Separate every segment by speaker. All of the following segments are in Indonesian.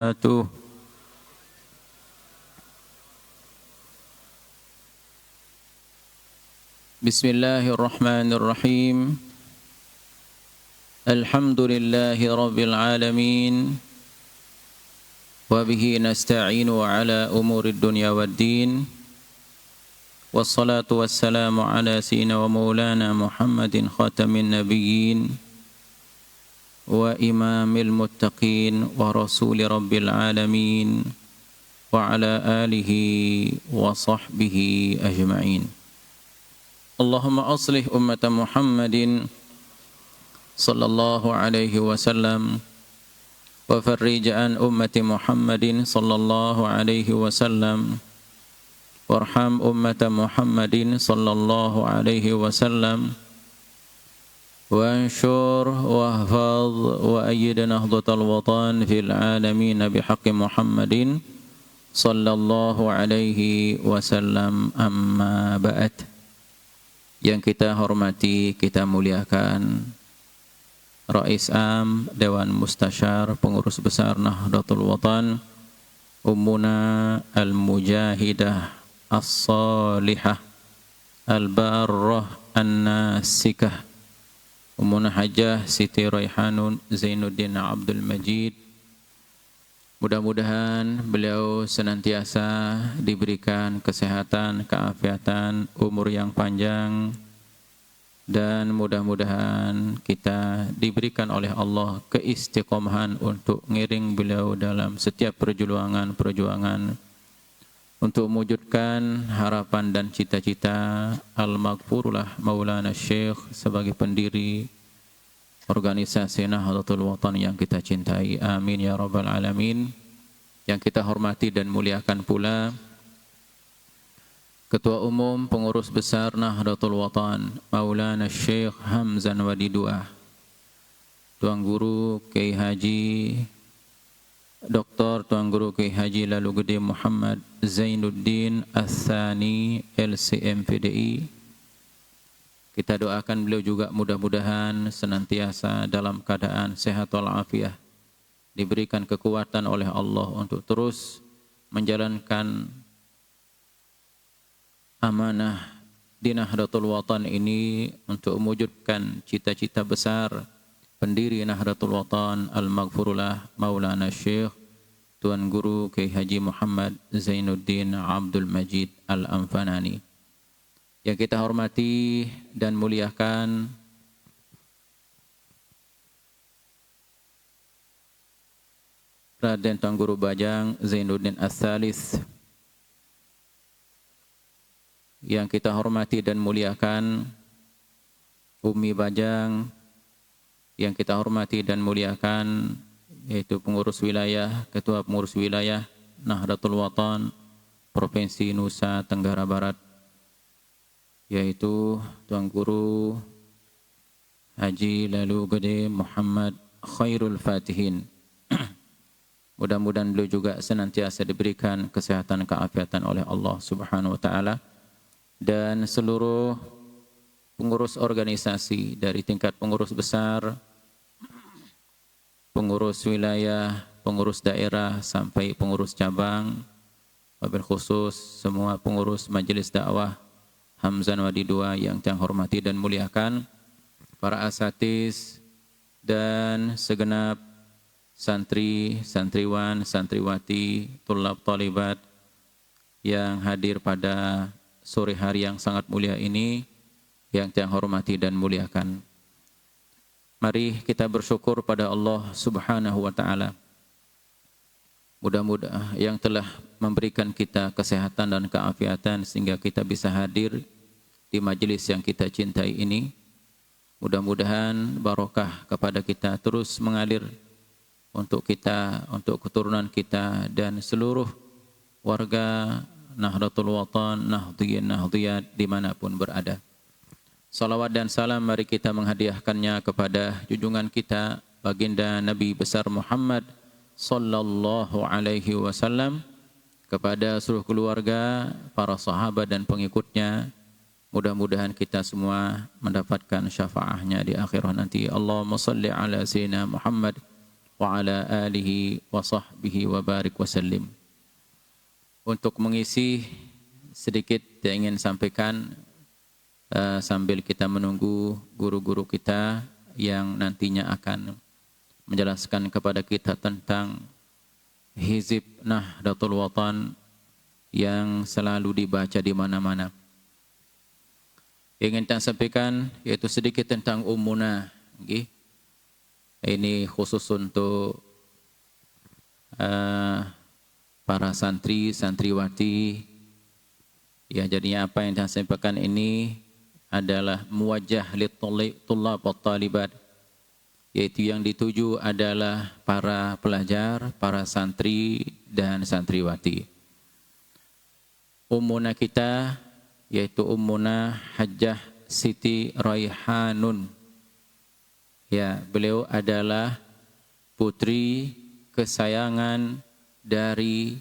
Speaker 1: وبركاته. بسم الله الرحمن الرحيم. الحمد لله رب العالمين، وبه نستعين على أمور الدنيا والدين، والصلاة والسلام على سيدنا ومولانا محمد خاتم النبيين وإمام المتقين ورسول رب العالمين وعلى آله وصحبه أجمعين. اللهم أصلح أمة محمد صلى الله عليه وسلم وفرج عن أمة محمد صلى الله عليه وسلم وارحم أمة محمد صلى الله عليه وسلم وانشر واحفظ وأيد نهضة الوطن في العالمين بحق محمد صلى الله عليه وسلم. أما بعد. Yang kita hormati, kita muliakan Rais Am Dewan Mustasyar Pengurus Besar Nahdlatul Watan, Ummuna Al-Mujahidah As-Salihah Al-Barrah An-Nasikah, Ummuna Hajjah Siti Raihanun Zainuddin Abdul Majid. Mudah-mudahan beliau senantiasa diberikan kesehatan, keafiatan, umur yang panjang, dan mudah-mudahan kita diberikan oleh Allah keistiqomahan untuk ngiring beliau dalam setiap perjuangan untuk mewujudkan harapan dan cita-cita Al-Maghfurullah Maulana Syekh sebagai pendiri organisasi Nahdlatul Watan yang kita cintai. Amin ya rabbal alamin. Yang kita hormati dan muliakan pula Ketua Umum Pengurus Besar Nahdlatul Watan Maulana Syekh Hamzan Wadiduah, Tuan Guru Kiai Haji Dr. Tuan Guru Kiai Haji Lalu Gede Muhammad Zainuddin Ats-Tsani LCM PDI. Kita doakan beliau juga mudah-mudahan senantiasa dalam keadaan sehat walafiat, diberikan kekuatan oleh Allah untuk terus menjalankan amanah di Nahdlatul Watan ini untuk mewujudkan cita-cita besar pendiri Nahdlatul Watan Al-Maghfurullah Maulana Syekh Tuan Guru Kiai Haji Muhammad Zainuddin Abdul Majid Al-Amfanani. Yang kita hormati dan muliakan Raden Tuan Guru Bajang Zainuddin Ats-Tsalits. Yang kita hormati dan muliakan Umi Bajang. Yang kita hormati dan muliakan yaitu pengurus wilayah, Ketua Pengurus Wilayah Nahdlatul Watan Provinsi Nusa Tenggara Barat, yaitu Tuan Guru Haji Lalu Gede Muhammad Khairul Fatihin. Mudah-mudahan beliau juga senantiasa diberikan kesehatan, keafiatan oleh Allah Subhanahu wa taala, dan seluruh pengurus organisasi dari tingkat pengurus besar, pengurus wilayah, pengurus daerah sampai pengurus cabang, wabil khusus semua pengurus majelis dakwah Hamzan Wadiduah yang saya hormati dan muliakan, para asatiz dan segenap santri, santriwan, santriwati, tulab talibat yang hadir pada sore hari yang sangat mulia ini yang saya hormati dan muliakan. Mari kita bersyukur pada Allah Subhanahu wa taala. Mudah-mudahan yang telah memberikan kita kesehatan dan keafiatan sehingga kita bisa hadir di majelis yang kita cintai ini. Mudah-mudahan barokah kepada kita terus mengalir untuk kita, untuk keturunan kita dan seluruh warga Nahdlatul Watan, Nahdliyin, Nahdliyat dimanapun berada. Salawat dan salam mari kita menghadiahkannya kepada junjungan kita baginda Nabi besar Muhammad sallallahu alaihi wasallam, kepada seluruh keluarga, para sahabat dan pengikutnya. Mudah-mudahan kita semua mendapatkan syafaatnya di akhirat nanti. Allahumma salli ala sayyidina Muhammad wa ala alihi wa sahbihi wa barik wa sallim. Untuk mengisi sedikit yang ingin sampaikan sambil kita menunggu guru-guru kita yang nantinya akan menjelaskan kepada kita tentang Hizib Nahdlatul Watan yang selalu dibaca di mana-mana. Ingin saya sampaikan yaitu sedikit tentang Ummuna. Ini khusus untuk para santri, santriwati. Ya, jadinya apa yang saya sampaikan ini adalah muwajjah lit-tullab wa talibat, yaitu yang dituju adalah para pelajar, para santri dan santriwati. Ummuna kita yaitu Ummuna Hajjah Siti Raihanun. Ya, beliau adalah putri kesayangan dari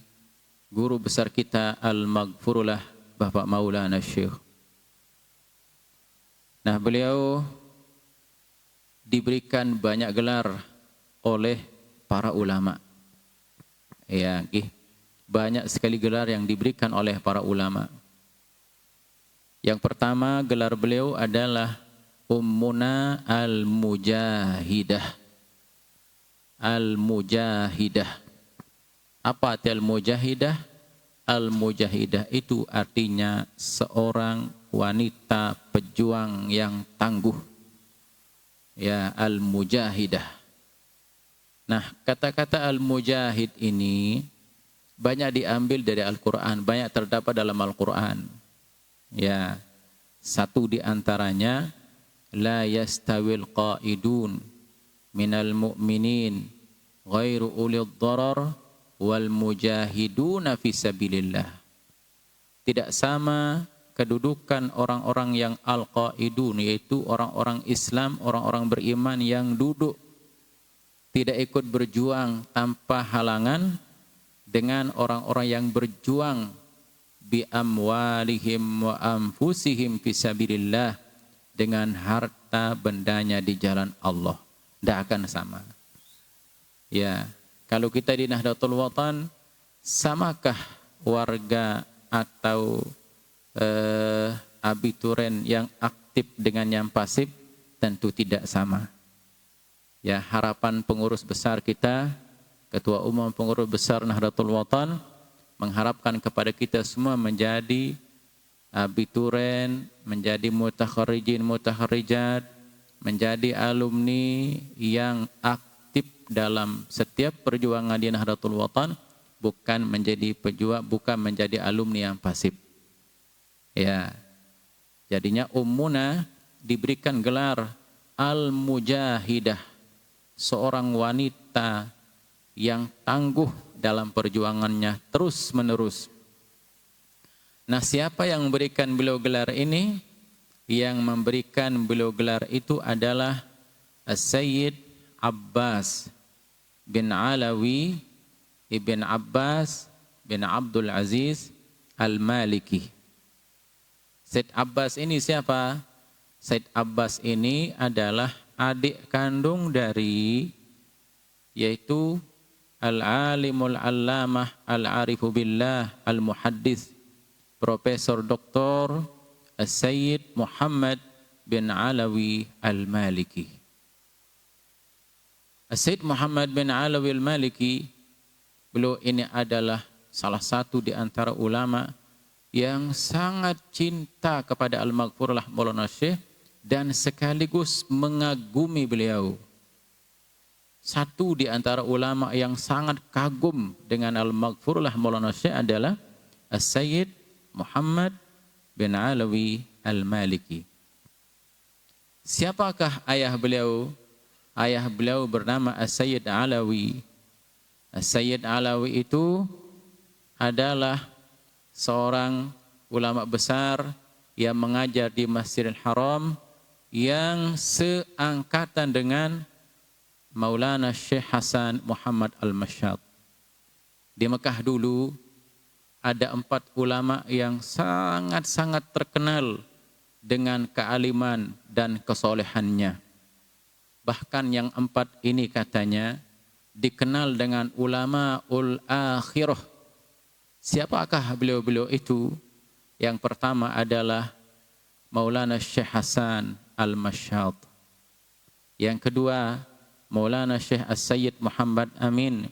Speaker 1: guru besar kita Al-Maghfurullah Bapak Maulana Syekh. Nah, beliau diberikan banyak gelar oleh para ulama. Ya, banyak sekali gelar yang diberikan oleh para ulama. Yang pertama, gelar beliau adalah Ummuna Al-Mujahidah. Al-Mujahidah. Apa arti Al-Mujahidah? Al-Mujahidah itu artinya seorang wanita pejuang yang tangguh. Ya, Al-Mujahidah. Nah, kata-kata Al-Mujahid ini banyak diambil dari Al-Quran, banyak terdapat dalam Al-Quran. Ya, satu di antaranya, la yastawil qaidun minal mu'minin ghairu ulil dharar wal mujahiduna fi sabilillah. Tidak sama kedudukan orang-orang yang al-qaidun, yaitu orang-orang Islam, orang-orang beriman yang duduk tidak ikut berjuang tanpa halangan, dengan orang-orang yang berjuang bi amwalihim wa anfusihim fi sabilillah, dengan harta bendanya di jalan Allah. Tidak akan sama. Ya, kalau kita di Nahdlatul Watan, samakah warga atau abituren yang aktif dengan yang pasif? Tentu tidak sama. Ya, harapan pengurus besar kita, Ketua Umum Pengurus Besar Nahdlatul Watan, mengharapkan kepada kita semua menjadi abituren, menjadi mutakharrijin, mutakharrijat, menjadi alumni yang aktif dalam setiap perjuangan di Nahdlatul Watan, bukan menjadi pejuang, bukan menjadi alumni yang pasif. Ya. Jadinya Ummuna diberikan gelar Al-Mujahidah, seorang wanita yang tangguh dalam perjuangannya terus menerus. Nah, siapa yang memberikan beliau gelar ini? Yang memberikan beliau gelar itu adalah As-Sayyid Abbas bin Alawi ibn Abbas bin Abdul Aziz Al-Maliki. Sayyid Abbas ini siapa? Sayyid Abbas ini adalah adik kandung dari, yaitu Al-Alimul Allamah Al-Arifu Billah Al-Muhaddis Profesor Dr. As-Sayyid Muhammad bin Alawi Al-Maliki. As-Sayyid Muhammad bin Alawi Al-Maliki, beliau ini adalah salah satu di antara ulama yang sangat cinta kepada Al-Maghfurullah Maulana Syekh dan sekaligus mengagumi beliau. Satu di antara ulama yang sangat kagum dengan Al-Maghfurullah Maulana Syekh adalah As-Sayyid Muhammad bin Alawi Al-Maliki. Siapakah ayah beliau? Ayah beliau bernama As-Sayyid Alawi. As-Sayyid Alawi itu adalah seorang ulama besar yang mengajar di Masjidil Haram, yang seangkatan dengan Maulana Syekh Hasan Muhammad Al-Masyad. Di Mekah dulu ada 4 ulama yang sangat-sangat terkenal dengan kealiman dan kesolehannya. Bahkan yang 4 ini katanya dikenal dengan ulamaul akhirah. Siapakah beliau-beliau itu? Yang pertama adalah Maulana Syekh Hasan Al-Mashhad. Yang kedua, Maulana Syekh As-Sayyid Muhammad Amin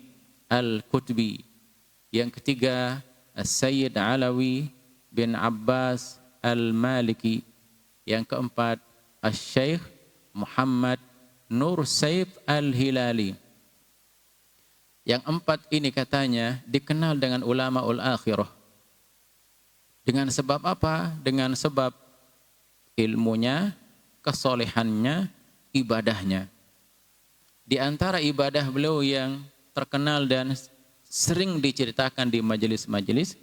Speaker 1: Al-Qutbi. Yang ketiga, As-Sayyid Alawi bin Abbas Al-Maliki. Yang keempat, As-Syekh Muhammad Nur Saif Al-Hilali. Yang empat ini katanya dikenal dengan ulamaul akhirah. Dengan sebab apa? Dengan sebab ilmunya, kesolehannya, ibadahnya. Di antara ibadah beliau yang terkenal dan sering diceritakan di majelis-majelis,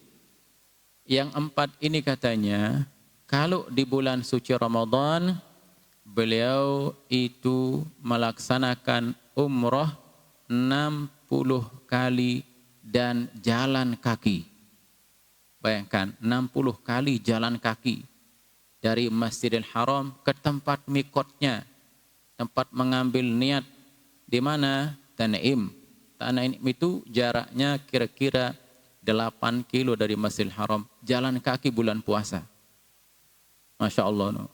Speaker 1: yang empat ini katanya, kalau di bulan suci Ramadan, beliau itu melaksanakan umrah 60 kali dan jalan kaki. Bayangkan, 60 kali jalan kaki dari Masjidil Haram ke tempat mikotnya, tempat mengambil niat di mana? Tan'im. Tan'im itu jaraknya kira-kira 8 kilo dari Masjidil Haram, jalan kaki bulan puasa. Masya Allah.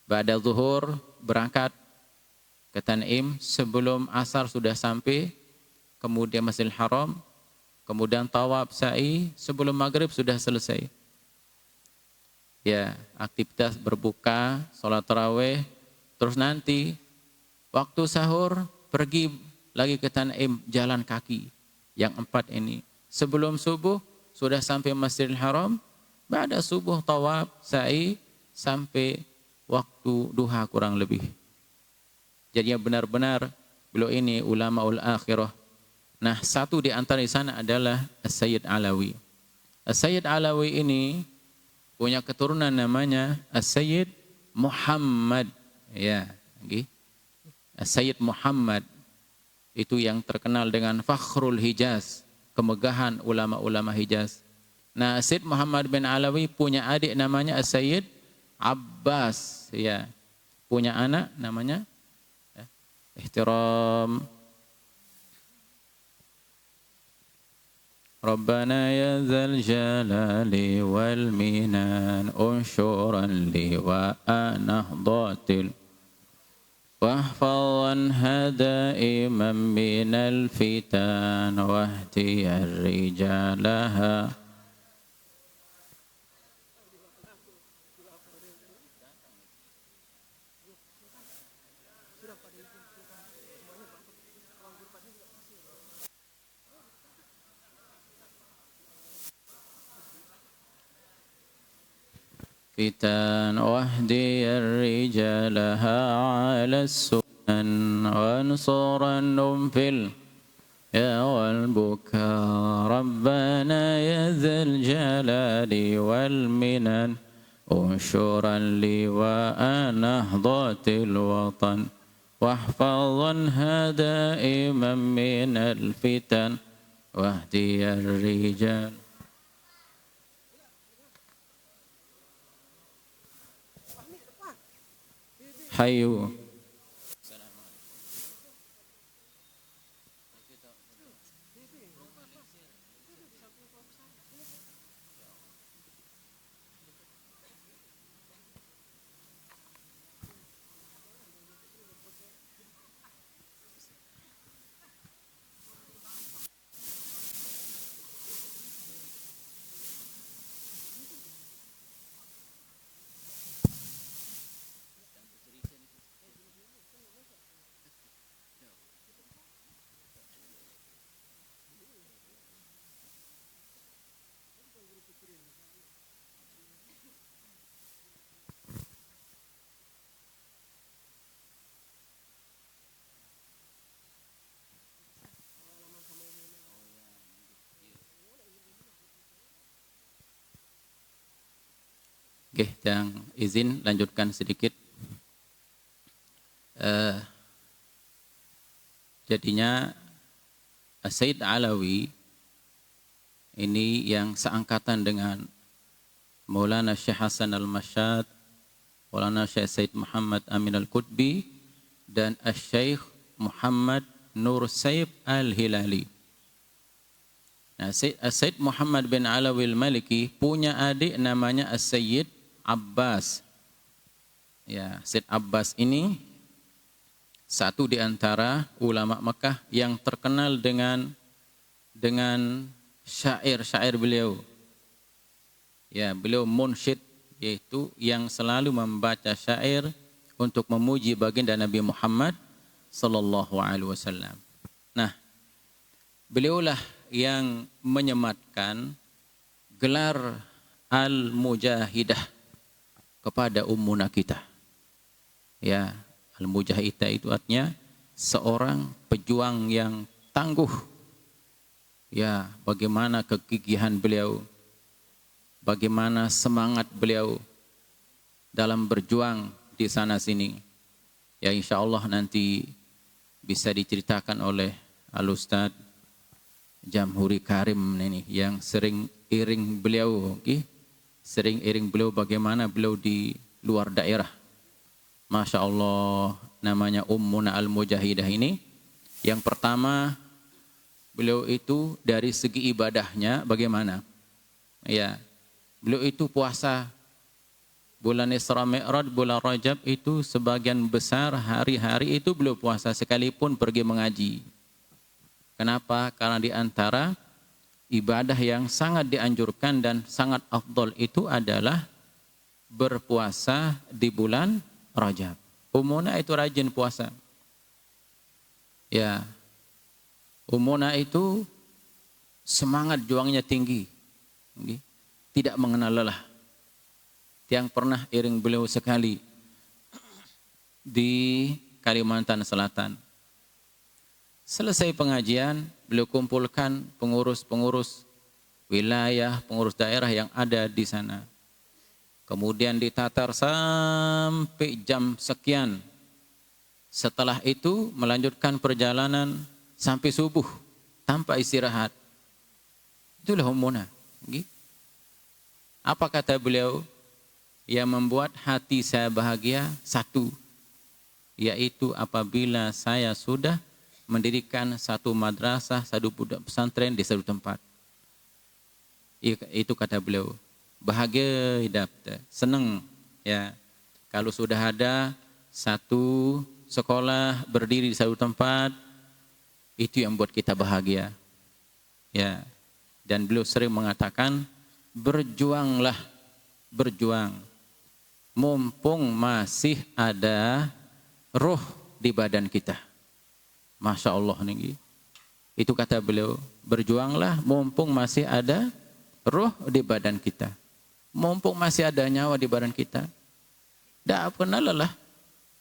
Speaker 1: Ba'da zuhur berangkat ke Tan'im, sebelum asar sudah sampai, kemudian Masjidil Haram, kemudian tawaf sa'i, sebelum maghrib sudah selesai. Ya, aktivitas berbuka, sholat tarawih, terus nanti waktu sahur pergi lagi ke Tan'im, jalan kaki. Yang empat ini. Sebelum subuh sudah sampai Masjidil Haram, ba'da subuh tawaf sa'i sampai waktu duha kurang lebih. Jadi benar-benar beliau ini ulamaul akhirah. Nah, satu di antara di sana adalah As-Sayyid Alawi. As-Sayyid Alawi ini punya keturunan namanya As-Sayyid Muhammad. Ya, As-Sayyid Muhammad itu yang terkenal dengan Fakhrul Hijaz, kemegahan ulama-ulama Hijaz. Nah, Sayyid Muhammad bin Alawi punya adik namanya As-Sayyid Abbas. Ya, punya anak namanya Ihtiram. Rabbana ya zal jalali wal minan unshuran li wa anahdatil wahfadhan hadaiman minal fitan wahdiyar rijalaha. Fitan wahdiyar rijalaha ala sunan wansuranum fil ya wal buka Rabbana ya zal jalali wal minan unshuran li wa anahdatil watan wahfadhan hadaiman minal fitan wahdiyar rijal. Hayu. Oke, yang izin lanjutkan sedikit. Jadinya Sayyid Alawi ini yang seangkatan dengan Maulana Syekh Hasan Al-Mashhad, Maulana Syekh Sayyid Muhammad Amin Al-Qutbi, dan Syekh Muhammad Nursaib Al-Hilali. Nah, Sayyid Muhammad bin Alawi Al-Maliki punya adik namanya As-Sayyid Abbas. Ya, Sayyid Abbas ini satu di antara ulama Mekah yang terkenal dengan syair-syair beliau. Ya, beliau munsyid, yaitu yang selalu membaca syair untuk memuji baginda Nabi Muhammad sallallahu alaihi wasallam. Nah, beliaulah yang menyematkan gelar Al-Mujahidah kepada ummuna kita. Ya, Al-Mujahidah itu artinya seorang pejuang yang tangguh. Ya, bagaimana kegigihan beliau, bagaimana semangat beliau dalam berjuang di sana sini. Ya, insyaallah nanti bisa diceritakan oleh Al-Ustaz Jamhuri Karim ini yang sering iring beliau, sering iring beliau bagaimana beliau di luar daerah. Masya Allah, namanya Ummuna Al-Mujahidah ini. Yang pertama, beliau itu dari segi ibadahnya bagaimana? Ya, beliau itu puasa bulan Isra Mi'raj, bulan Rajab itu sebagian besar hari-hari itu beliau puasa sekalipun pergi mengaji. Kenapa? Karena di antara ibadah yang sangat dianjurkan dan sangat afdol itu adalah berpuasa di bulan Rajab. Ummuna itu rajin puasa. Ya, Ummuna itu semangat juangnya tinggi, tidak mengenal lelah. Yang pernah iring beliau sekali di Kalimantan Selatan. Selesai pengajian, beliau kumpulkan pengurus-pengurus wilayah, pengurus daerah yang ada di sana. Kemudian ditatar sampai jam sekian. Setelah itu melanjutkan perjalanan sampai subuh tanpa istirahat. Itulah Ummuna. Apa kata beliau? Yang membuat hati saya bahagia satu, yaitu apabila saya sudah mendirikan satu madrasah, satu pesantren di satu tempat. Itu kata beliau. Bahagia hidup, senang ya. Kalau sudah ada satu sekolah berdiri di satu tempat, itu yang buat kita bahagia. Ya. Dan beliau sering mengatakan, berjuanglah, berjuang. Mumpung masih ada roh di badan kita. Masya Allah nih. Itu kata beliau, berjuanglah mumpung masih ada roh di badan kita. Mumpung masih ada nyawa di badan kita. Tak pernah lelah.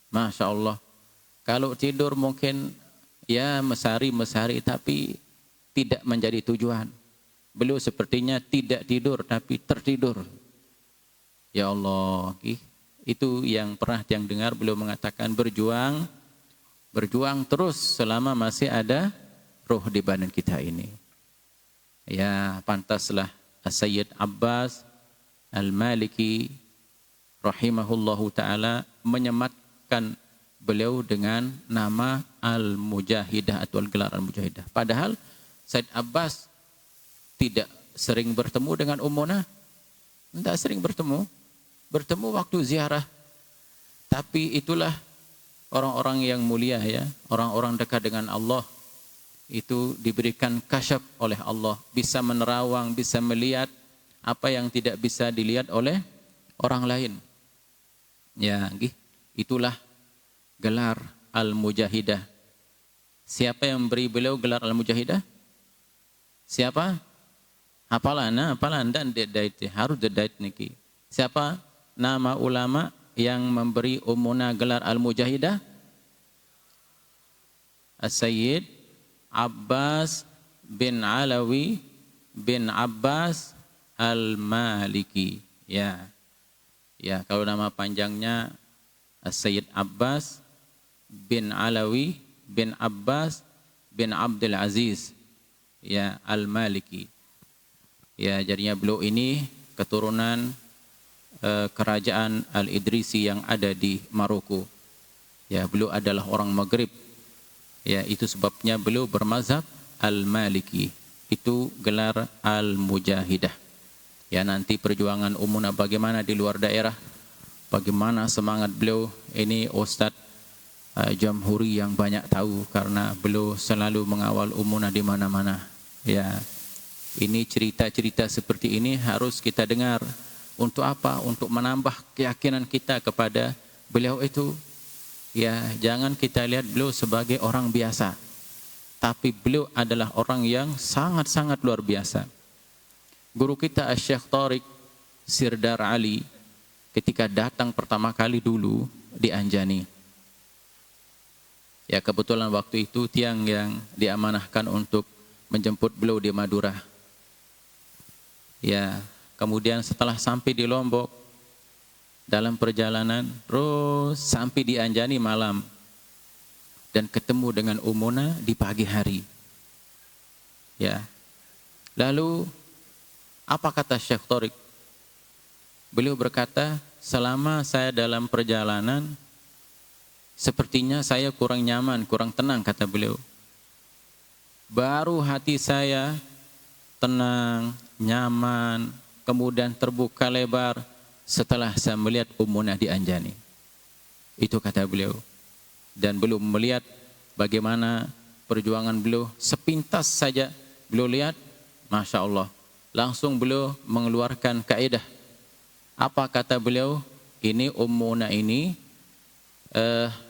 Speaker 1: Masya Allah. Kalau tidur mungkin ya mesari tapi tidak menjadi tujuan. Beliau sepertinya tidak tidur tapi tertidur. Ya Allah, itu yang pernah yang dengar beliau mengatakan berjuang terus selama masih ada roh di badan kita ini. Ya, pantaslah Sayyid Abbas Al-Maliki rahimahullahu ta'ala menyematkan beliau dengan nama Al-Mujahidah atau gelar Al-Mujahidah. Padahal Sayyid Abbas tidak sering bertemu dengan Ummuna. Tidak sering bertemu waktu ziarah. Tapi itulah orang-orang yang mulia ya, orang-orang dekat dengan Allah itu diberikan kasyaf oleh Allah, bisa menerawang, bisa melihat apa yang tidak bisa dilihat oleh orang lain. Ya, itulah gelar Al-Mujahidah. Siapa yang beri beliau gelar Al-Mujahidah? Siapa? Hafalan dan dait harus dait niki. Siapa nama ulama yang memberi Ummuna gelar Al-Mujahidah? As-Sayyid Abbas bin Alawi bin Abbas Al-Maliki. Ya. Ya, kalau nama panjangnya As-Sayyid Abbas bin Alawi bin Abbas bin Abdul Aziz. Ya, Al-Maliki. Ya, jadinya beliau ini keturunan kerajaan Al-Idrisi yang ada di Maroko. Ya, beliau adalah orang Maghrib. Ya, itu sebabnya beliau bermazhab Al-Maliki. Itu gelar Al-Mujahidah. Ya, nanti perjuangan Umunah bagaimana di luar daerah, bagaimana semangat beliau, ini Ustadz Jamhuri yang banyak tahu karena beliau selalu mengawal Umunah di mana-mana. Ya, ini cerita-cerita seperti ini harus kita dengar. Untuk apa? Untuk menambah keyakinan kita kepada beliau itu. Ya, jangan kita lihat beliau sebagai orang biasa, tapi beliau adalah orang yang sangat-sangat luar biasa. Guru kita Syekh Tariq Sirdar Ali ketika datang pertama kali dulu di Anjani. Ya, kebetulan waktu itu tiang yang diamanahkan untuk menjemput beliau di Madura. Ya, kemudian setelah sampai di Lombok, dalam perjalanan terus sampai di Anjani malam dan ketemu dengan Umunah di pagi hari. Ya. Lalu apa kata Syekh Tariq? Beliau berkata, selama saya dalam perjalanan sepertinya saya kurang nyaman, kurang tenang, kata beliau. Baru hati saya tenang, nyaman, kemudian terbuka lebar setelah saya melihat Umunah di Anjani. Itu kata beliau. Dan beliau melihat bagaimana perjuangan beliau, sepintas saja beliau lihat, Masya Allah, langsung beliau mengeluarkan kaidah. Apa kata beliau? Ini Umunah ini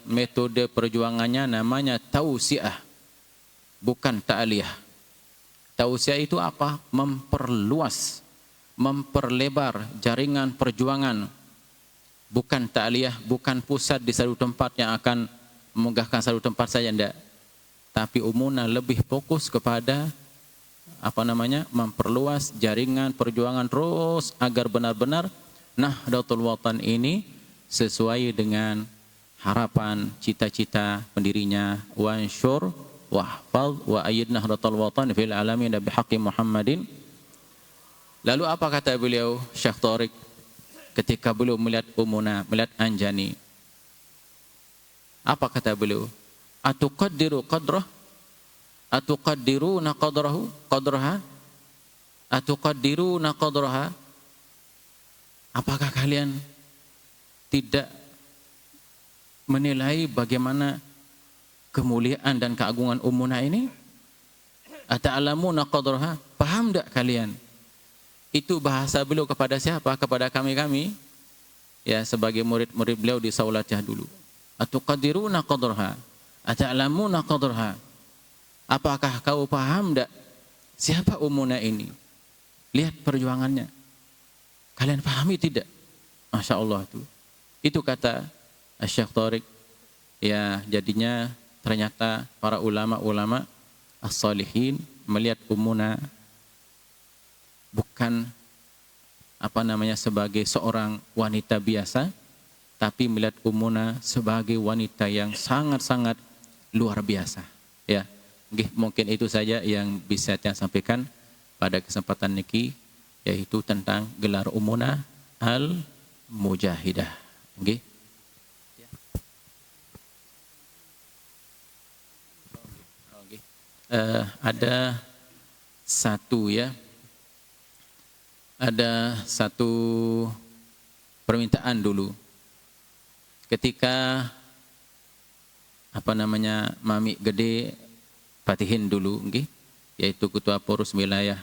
Speaker 1: metode perjuangannya namanya tausiah, bukan ta'aliyah. Tausiah itu apa? Memperluas, memperlebar jaringan perjuangan, bukan ta'aliyah, bukan pusat di satu tempat yang akan memegahkan satu tempat saja, tidak. Tapi Umunah lebih fokus kepada memperluas jaringan perjuangan terus agar benar-benar Nahdlatul Watan ini sesuai dengan harapan, cita-cita pendirinya, wansyur wahfadz wa ayyid Nahdlatul Watan fil alamin bihaqqi Muhammadin. Lalu apa kata beliau Syekh Tariq ketika beliau melihat Umunah, melihat Anjani? Apa kata beliau? Atuqaddiru qadrah? Atuqaddiruna qadraha? Atuqaddiruna qadraha? Apakah kalian tidak menilai bagaimana kemuliaan dan keagungan Umunah ini? Ata'lamuna qadraha? Paham tak kalian? Itu bahasa beliau kepada siapa? Kepada kami-kami, ya, sebagai murid-murid beliau di Saulatiyah dulu. Atuqaddiruna qadraha? Ata'lamuna qadraha? Apakah kau paham tak siapa Umunah ini? Lihat perjuangannya. Kalian pahami tidak? Masya Allah itu. Itu kata Syekh Tariq. Ya, jadinya ternyata para ulama-ulama as-salihin melihat Umunah bukan sebagai seorang wanita biasa, tapi melihat Umunah sebagai wanita yang sangat-sangat luar biasa. Ya, mungkin itu saja yang bisa saya sampaikan pada kesempatan niki, yaitu tentang gelar Umunah Al-Mujahidah. Nggih. Ada satu permintaan dulu. Ketika Mami Gede Patihin dulu, yaitu Ketua Pengurus Wilayah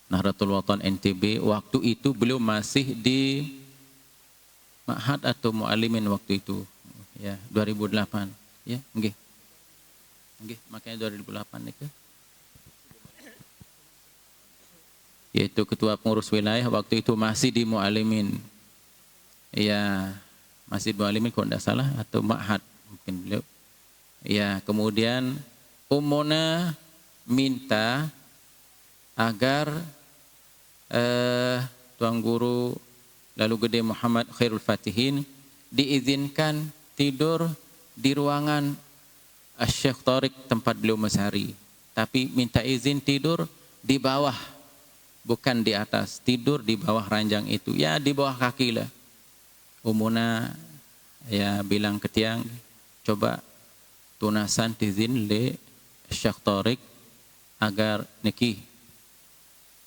Speaker 1: Nahdlatul Watan NTB, waktu itu beliau masih di Ma'had atau Mu'alimin waktu itu, ya, 2008, ya, makanya 2008 itu. Yaitu Ketua Pengurus Wilayah waktu itu masih di Mu'alimin. Ya, masih di Mu'alimin kalau tidak salah, atau Ma'had mungkin beliau. Ya, kemudian Umunah minta agar Tuan Guru lalu Gede Muhammad Khairul Fatihin diizinkan tidur di ruangan Syekh Tariq tempat beliau meshari, tapi minta izin tidur di bawah, bukan di atas, tidur di bawah ranjang itu, ya di bawah kaki lah. Umunah ya bilang ke tiang, coba tunasan tizin le Syekh Tariq agar niki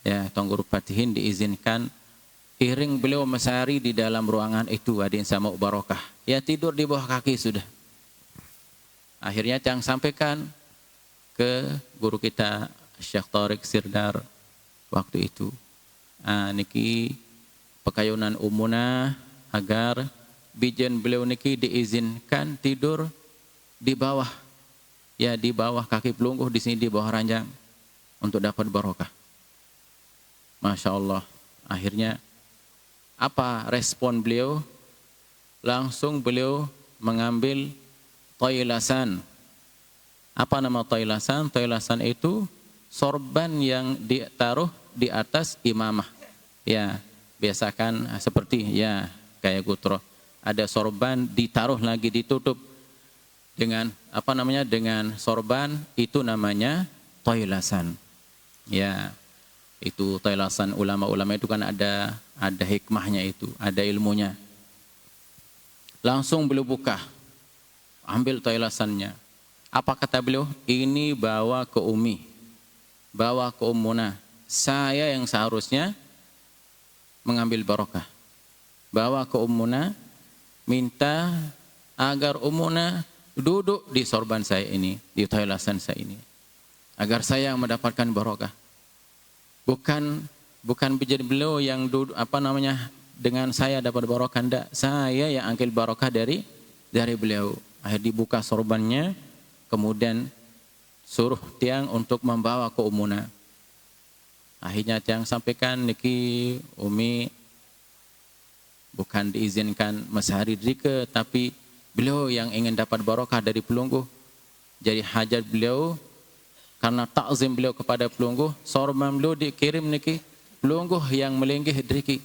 Speaker 1: ya Tuan Guru Patihin diizinkan iring beliau mesari di dalam ruangan itu adin sama barokah. Ya tidur di bawah kaki sudah. Akhirnya Tiang sampaikan ke guru kita Syekh Tariq Sirdar waktu itu. Niki pekayunan umuna agar bijen beliau niki diizinkan tidur di bawah, ya di bawah kaki pelungguh di sini di bawah ranjang untuk dapat barokah. Masya Allah. Akhirnya apa respon beliau? Langsung beliau mengambil toilasan. Apa nama toilasan? Toilasan itu sorban yang ditaruh di atas imamah. Ya, biasakan seperti ya kayak gutro. Ada sorban ditaruh lagi ditutup dengan apa namanya? Dengan sorban itu namanya toilasan. Ya, itu toilasan ulama-ulama itu kan ada hikmahnya itu, ada ilmunya. Langsung beliau buka, ambil toilasannya. Apa kata beliau? Ini bawa ke Umi, bawa ke Ummuna. Saya yang seharusnya mengambil barokah. Bawa ke Ummuna, minta agar Ummuna duduk di sorban saya ini, di toilasan saya ini, agar saya mendapatkan barokah. Bukan bijen beliau yang duduk apa namanya dengan saya dapat barokah, enggak. Saya yang ambil barokah dari beliau. Akhirnya dibuka sorbannya, kemudian suruh Tiang untuk membawa ke Ummuna. Akhirnya Tiang sampaikan niki Umi bukan diizinkan mesahari drike, tapi beliau yang ingin dapat barokah dari pelungguh. Jadi hajat beliau karena takzim beliau kepada pelungguh, sorban beliau dikirim niki pelungguh yang melinggih driki.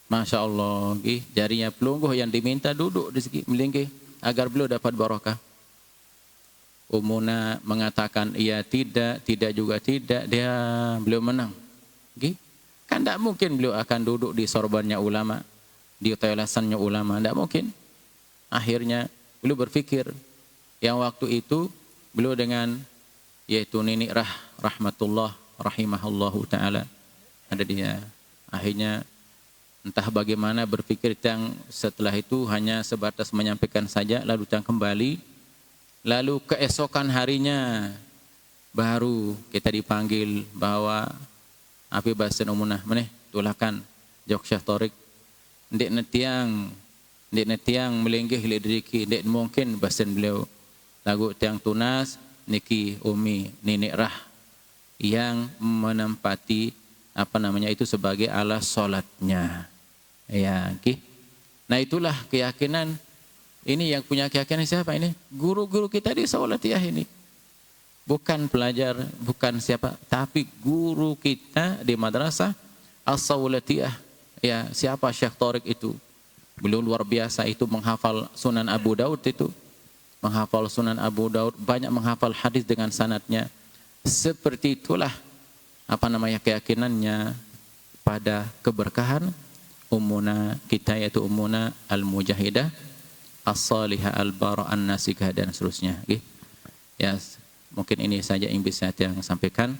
Speaker 1: Masya Allah, jarinya pelungguh yang diminta duduk di sini melinggih agar beliau dapat barokah. Ummuna mengatakan iya tidak juga tidak, beliau menang. Kan tidak mungkin beliau akan duduk di sorbannya ulama, di toilasannya ulama, tidak mungkin. Akhirnya beliau berpikir, yang waktu itu beliau dengan yaitu Nini rahmatullah rahimahullahu ta'ala ada dia. Akhirnya entah bagaimana berpikir Tiang setelah itu hanya sebatas menyampaikan saja, lalu Tiang kembali. Lalu keesokan harinya baru kita dipanggil bahwa api bahasan umunah meneh tulakan Jok Syekh Tariq ndek netiang melinggih lidriki ndek mungkin bahasan beliau lagu Tiang tunas niki Umi Nenek Rah yang menempati apa namanya itu sebagai alas salatnya. Ya, nah itulah keyakinan. Ini yang punya keyakinan siapa ini? Guru-guru kita di Sawalatiyah ini. Bukan pelajar, bukan siapa, tapi guru kita di madrasah As-Sawalatiyah. Ya, siapa Syekh Tariq itu? Beliau luar biasa itu menghafal Sunan Abu Daud itu. Menghafal Sunan Abu Daud, banyak menghafal hadis dengan sanadnya. Seperti itulah apa namanya keyakinannya pada keberkahan Ummuna kita, yaitu Ummuna Al-Mujahidah As-Salihah Al-Bara An-Nasikah dan seterusnya. Ya, mungkin ini saja yang bisa saya sampaikan.